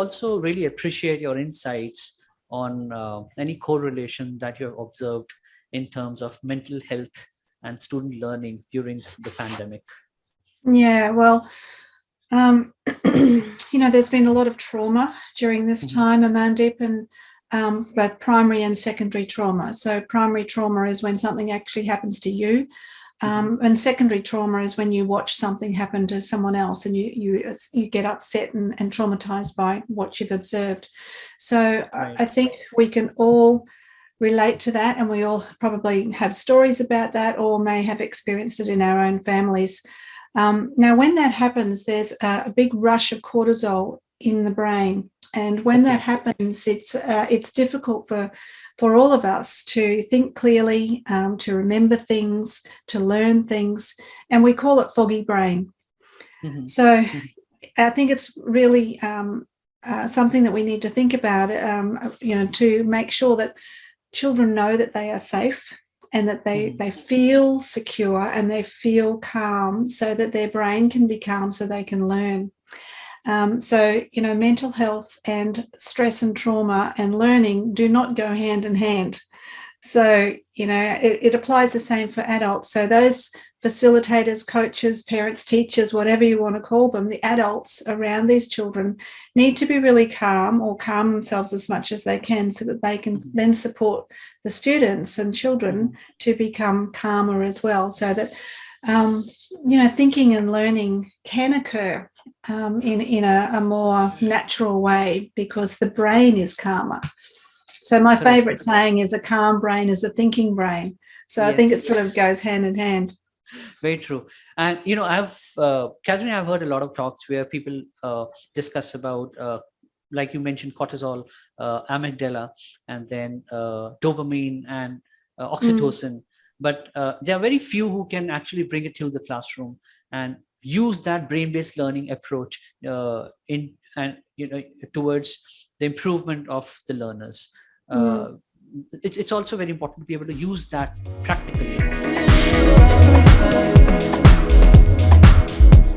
also really appreciate your insights on any correlation that you have observed in terms of mental health and student learning during the pandemic. Yeah, well, there's been a lot of trauma during this time, Amandeep, and both primary and secondary trauma. So primary trauma is when something actually happens to you, and secondary trauma is when you watch something happen to someone else and you get upset and traumatized by what you've observed. So right. I think we can all relate to that, and we all probably have stories about that or may have experienced it in our own families. Now, when that happens, there's a big rush of cortisol in the brain. And when that happens, it's difficult for all of us to think clearly, to remember things, to learn things. And we call it foggy brain. So I think it's really something that we need to think about, to make sure that children know that they are safe, and that they feel secure and they feel calm, so that their brain can be calm so they can learn. So, mental health and stress and trauma and learning do not go hand in hand. So, it applies the same for adults. So those facilitators, coaches, parents, teachers, whatever you want to call them, the adults around these children need to be really calm, or calm themselves as much as they can, so that they can then support the students and children to become calmer as well, so that thinking and learning can occur in a more natural way, because the brain is calmer. So my favorite saying is, a calm brain is a thinking brain. So yes, I think it sort of goes hand in hand. Very true. And Kathryn, I've heard a lot of talks where people discuss about like you mentioned, cortisol, amygdala, and then dopamine and oxytocin. But there are very few who can actually bring it to the classroom and use that brain-based learning approach towards the improvement of the learners. It's also very important to be able to use that practically.